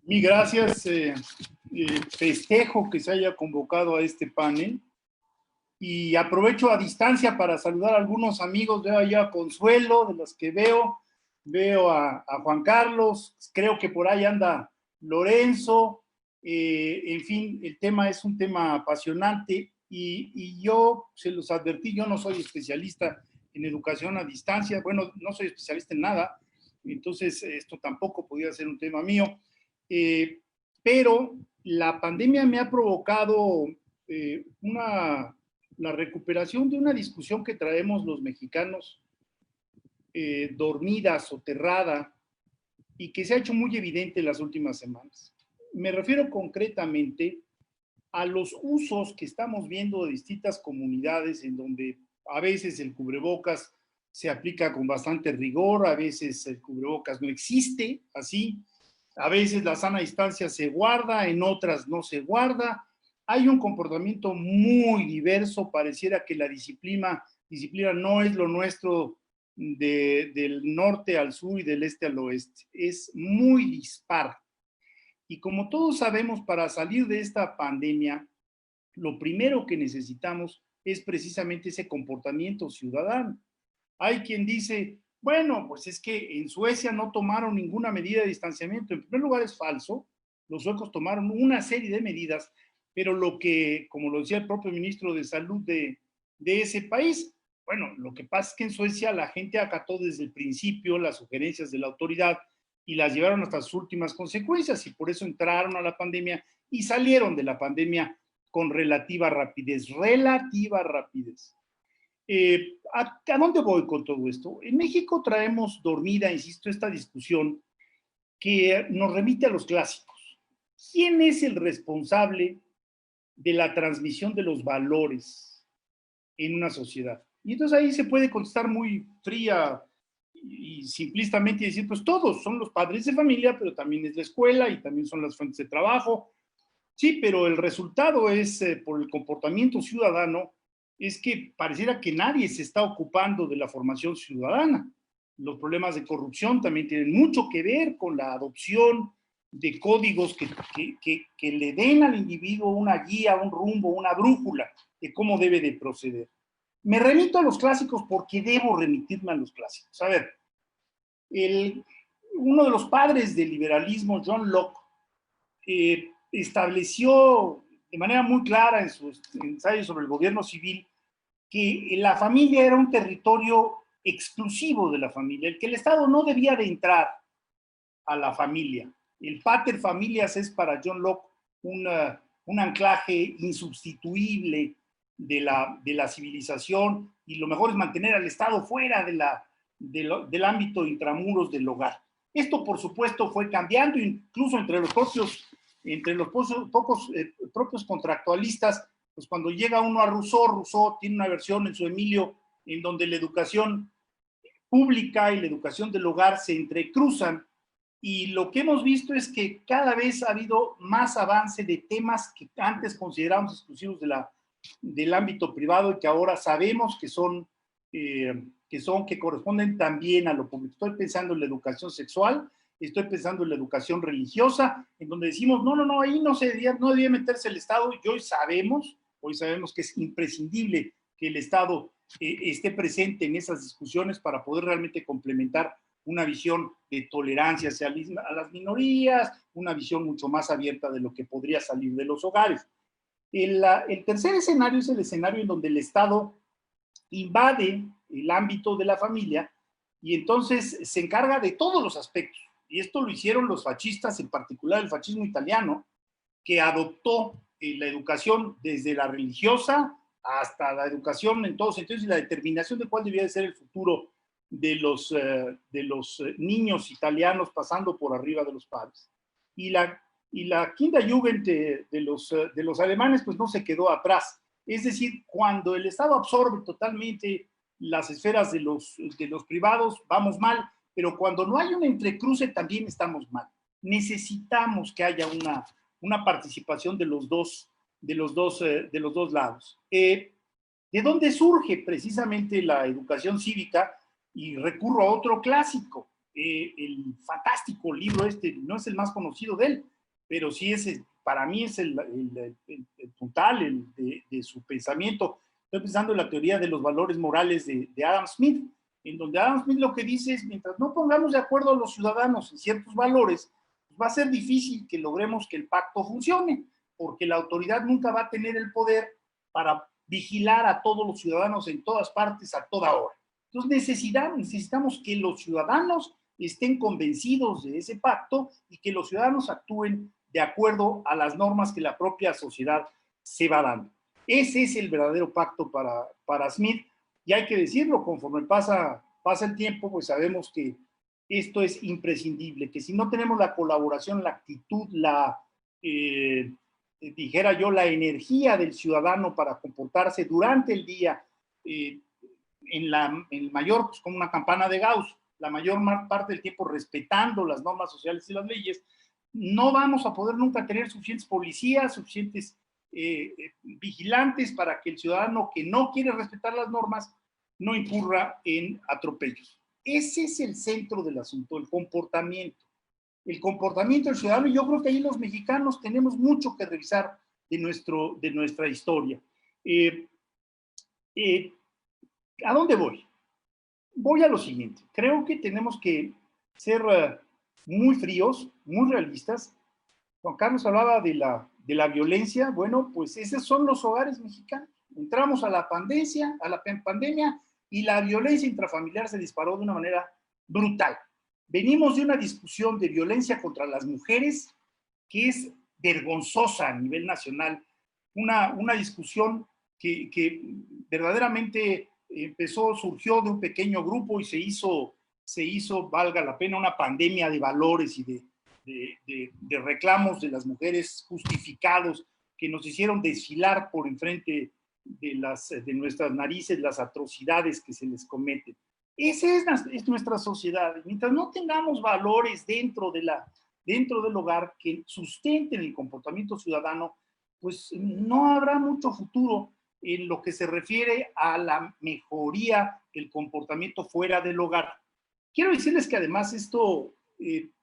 Mi gracias. Festejo que se haya convocado a este panel y aprovecho a distancia para saludar a algunos amigos. Veo allá a Consuelo, de los que veo a Juan Carlos, creo que por ahí anda Lorenzo. En fin, el tema es un tema apasionante y yo se los advertí, yo no soy especialista en educación a distancia, bueno, no soy especialista en nada, entonces esto tampoco podía ser un tema mío. Pero la pandemia me ha provocado la recuperación de una discusión que traemos los mexicanos dormida, soterrada, y que se ha hecho muy evidente en las últimas semanas. Me refiero concretamente a los usos que estamos viendo de distintas comunidades en donde a veces el cubrebocas se aplica con bastante rigor, a veces el cubrebocas no existe así, a veces la sana distancia se guarda, en otras no se guarda. Hay un comportamiento muy diverso, pareciera que la disciplina no es lo nuestro del norte al sur y del este al oeste. Es muy dispar. Y como todos sabemos, para salir de esta pandemia, lo primero que necesitamos es precisamente ese comportamiento ciudadano. Hay quien dice, bueno, pues es que en Suecia no tomaron ninguna medida de distanciamiento. En primer lugar es falso, los suecos tomaron una serie de medidas, pero lo que, como lo decía el propio ministro de Salud de ese país, bueno, lo que pasa es que en Suecia la gente acató desde el principio las sugerencias de la autoridad y las llevaron hasta sus últimas consecuencias y por eso entraron a la pandemia y salieron de la pandemia con relativa rapidez. ¿A dónde voy con todo esto? En México traemos dormida, insisto, esta discusión que nos remite a los clásicos. ¿Quién es el responsable de la transmisión de los valores en una sociedad? Y entonces ahí se puede contestar muy fría y simplistamente decir, pues todos son los padres de familia, pero también es la escuela y también son las fuentes de trabajo. Sí, pero el resultado es, por el comportamiento ciudadano, es que pareciera que nadie se está ocupando de la formación ciudadana. Los problemas de corrupción también tienen mucho que ver con la adopción de códigos que le den al individuo una guía, un rumbo, una brújula de cómo debe de proceder. Me remito a los clásicos porque debo remitirme a los clásicos. A ver, uno de los padres del liberalismo, John Locke, estableció de manera muy clara en sus ensayos sobre el gobierno civil que la familia era un territorio exclusivo de la familia, el que el Estado no debía de entrar a la familia. El pater familias es para John Locke un anclaje insustituible de la civilización y lo mejor es mantener al Estado fuera del ámbito intramuros del hogar. Esto, por supuesto, fue cambiando incluso entre los propios contractualistas. Pues cuando llega uno a Rousseau tiene una versión en su Emilio en donde la educación pública y la educación del hogar se entrecruzan, y lo que hemos visto es que cada vez ha habido más avance de temas que antes considerábamos exclusivos del ámbito privado y que ahora sabemos que corresponden también a lo público. Estoy pensando en la educación sexual, estoy pensando en la educación religiosa, en donde decimos, no, ahí no debía meterse el Estado, y hoy sabemos que es imprescindible que el Estado esté presente en esas discusiones para poder realmente complementar una visión de tolerancia hacia a las minorías, una visión mucho más abierta de lo que podría salir de los hogares. El tercer escenario es el escenario en donde el Estado invade el ámbito de la familia y entonces se encarga de todos los aspectos. Y esto lo hicieron los fascistas, en particular el fascismo italiano, que adoptó la educación desde la religiosa hasta la educación en todos sentidos y la determinación de cuál debía de ser el futuro de los niños italianos, pasando por arriba de los padres. Y la Kinderjugend de los alemanes pues no se quedó atrás. Es decir, cuando el Estado absorbe totalmente las esferas de los privados, vamos mal, pero cuando no hay un entrecruce también estamos mal. Necesitamos que haya una participación de los dos lados. ¿De dónde surge precisamente la educación cívica? Y recurro a otro clásico, el fantástico libro no es el más conocido de él, pero sí para mí es el puntal de su pensamiento. Estoy pensando en la teoría de los valores morales de Adam Smith, en donde Adam Smith lo que dice es, mientras no pongamos de acuerdo a los ciudadanos en ciertos valores, pues va a ser difícil que logremos que el pacto funcione, porque la autoridad nunca va a tener el poder para vigilar a todos los ciudadanos en todas partes a toda hora. Entonces necesitamos que los ciudadanos estén convencidos de ese pacto y que los ciudadanos actúen de acuerdo a las normas que la propia sociedad se va dando. Ese es el verdadero pacto para Smith, y hay que decirlo, conforme pasa el tiempo, pues sabemos que esto es imprescindible, que si no tenemos la colaboración, la actitud, dijera yo, la energía del ciudadano para comportarse durante el día, en el mayor, pues como una campana de Gauss, la mayor parte del tiempo respetando las normas sociales y las leyes, no vamos a poder nunca tener suficientes policías, suficientes vigilantes para que el ciudadano que no quiere respetar las normas no incurra en atropellos. Ese es el centro del asunto, el comportamiento. El comportamiento del ciudadano, y yo creo que ahí los mexicanos tenemos mucho que revisar de nuestra historia. ¿A dónde voy? Voy a lo siguiente. Creo que tenemos que ser muy fríos, muy realistas. Juan Carlos hablaba de la violencia. Bueno, pues esos son los hogares mexicanos. Entramos a la pandemia y la violencia intrafamiliar se disparó de una manera brutal. Venimos de una discusión de violencia contra las mujeres que es vergonzosa a nivel nacional. Una discusión que verdaderamente surgió de un pequeño grupo y se hizo, valga la pena, una pandemia de valores y de reclamos de las mujeres justificados que nos hicieron desfilar por enfrente de nuestras narices las atrocidades que se les cometen. Esa es nuestra sociedad. Mientras no tengamos valores dentro del hogar que sustenten el comportamiento ciudadano, pues no habrá mucho futuro en lo que se refiere a la mejoría del comportamiento fuera del hogar. Quiero decirles que además esto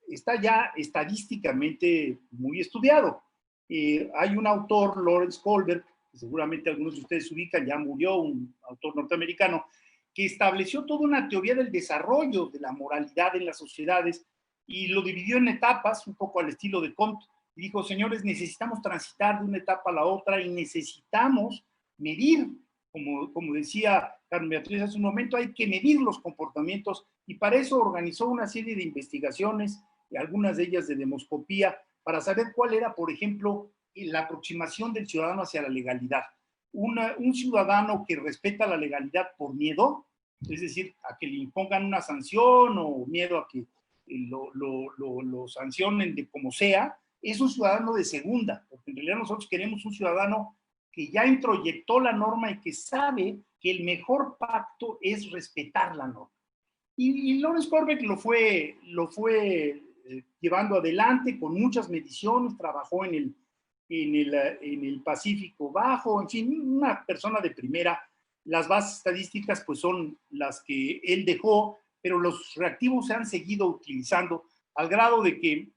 está ya estadísticamente muy estudiado. Hay un autor, Lawrence Kohlberg, que seguramente algunos de ustedes ubican, ya murió, un autor norteamericano, que estableció toda una teoría del desarrollo de la moralidad en las sociedades y lo dividió en etapas, un poco al estilo de Comte, y dijo, señores, necesitamos transitar de una etapa a la otra y necesitamos medir, como decía Carmen Beatriz hace un momento, hay que medir los comportamientos, y para eso organizó una serie de investigaciones, algunas de ellas de demoscopía, para saber cuál era, por ejemplo, la aproximación del ciudadano hacia la legalidad. Un ciudadano que respeta la legalidad por miedo, es decir, a que le impongan una sanción o miedo a que lo sancionen de como sea, es un ciudadano de segunda, porque en realidad nosotros queremos un ciudadano que ya introyectó la norma y que sabe que el mejor pacto es respetar la norma. Y Lawrence Kohlberg lo fue llevando adelante con muchas mediciones, trabajó en el Pacífico Bajo, en fin, una persona de primera. Las bases estadísticas pues son las que él dejó, pero los reactivos se han seguido utilizando al grado de que,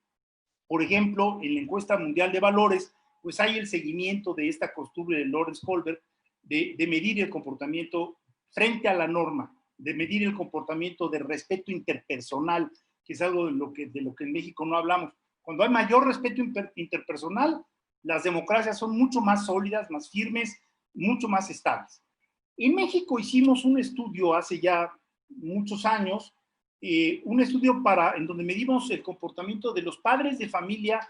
por ejemplo, en la encuesta mundial de valores, pues hay el seguimiento de esta costumbre de Lawrence Kohlberg de medir el comportamiento frente a la norma, de medir el comportamiento de respeto interpersonal, que es algo de lo que en México no hablamos. Cuando hay mayor respeto interpersonal, las democracias son mucho más sólidas, más firmes, mucho más estables. En México hicimos un estudio hace ya muchos años, un estudio en donde medimos el comportamiento de los padres de familia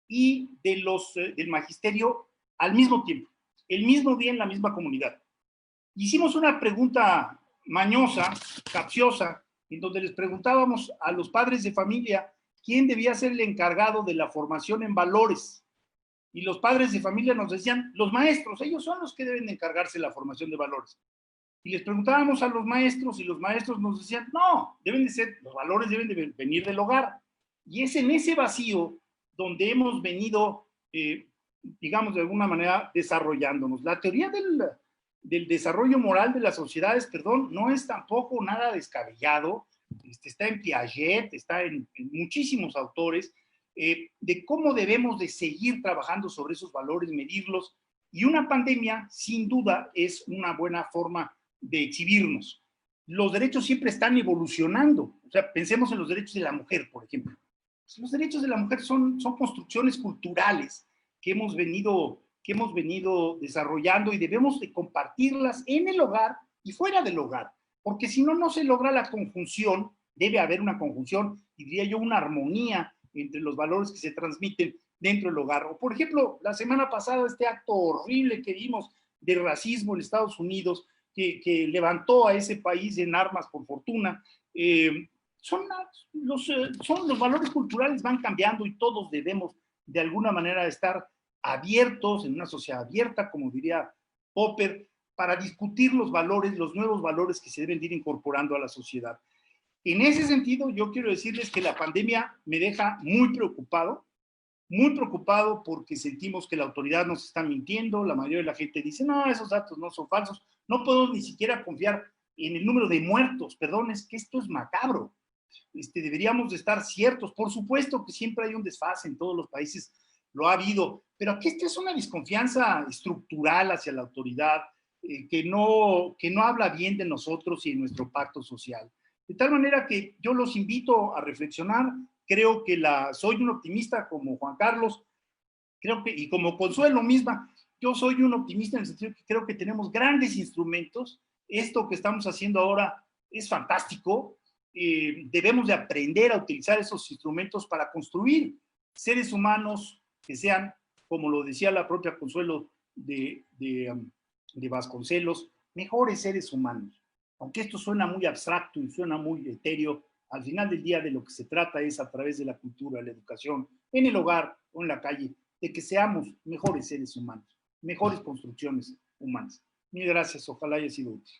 y del magisterio al mismo tiempo, el mismo día en la misma comunidad. Hicimos una pregunta mañosa, capciosa, en donde les preguntábamos a los padres de familia quién debía ser el encargado de la formación en valores. Y los padres de familia nos decían, los maestros, ellos son los que deben de encargarse de la formación de valores. Y les preguntábamos a los maestros y los maestros nos decían, no, los valores deben de venir del hogar. Y es en ese vacío donde hemos venido, digamos, de alguna manera desarrollándonos. La teoría del desarrollo moral de las sociedades, no es tampoco nada descabellado. Está en Piaget, está en muchísimos autores, de cómo debemos de seguir trabajando sobre esos valores, medirlos, y una pandemia, sin duda, es una buena forma de exhibirnos. Los derechos siempre están evolucionando. O sea, pensemos en los derechos de la mujer, por ejemplo. Los derechos de la mujer son construcciones culturales que hemos venido desarrollando y debemos de compartirlas en el hogar y fuera del hogar, porque si no, no se logra la conjunción, debe haber una conjunción, y diría yo una armonía entre los valores que se transmiten dentro del hogar. O por ejemplo, la semana pasada este acto horrible que vimos de racismo en Estados Unidos, que levantó a ese país en armas por fortuna, son los valores culturales van cambiando y todos debemos de alguna manera estar abiertos en una sociedad abierta, como diría Popper, para discutir los valores, los nuevos valores que se deben ir incorporando a la sociedad. En ese sentido, yo quiero decirles que la pandemia me deja muy preocupado porque sentimos que la autoridad nos está mintiendo, la mayoría de la gente dice, no, esos datos no son falsos, no podemos ni siquiera confiar en el número de muertos, perdón, es que esto es macabro. Deberíamos de estar ciertos, por supuesto que siempre hay un desfase en todos los países, lo ha habido, pero aquí esta es una desconfianza estructural hacia la autoridad que no habla bien de nosotros y de nuestro pacto social. De tal manera que yo los invito a reflexionar. Creo que soy un optimista como Juan Carlos, y como Consuelo misma, yo soy un optimista en el sentido que creo que tenemos grandes instrumentos. Esto que estamos haciendo ahora es fantástico. Debemos de aprender a utilizar esos instrumentos para construir seres humanos que sean, como lo decía la propia Consuelo de Vasconcelos, mejores seres humanos. Aunque esto suena muy abstracto y suena muy etéreo, al final del día de lo que se trata es a través de la cultura, la educación, en el hogar o en la calle, de que seamos mejores seres humanos, mejores construcciones humanas. Mil gracias, ojalá haya sido útil.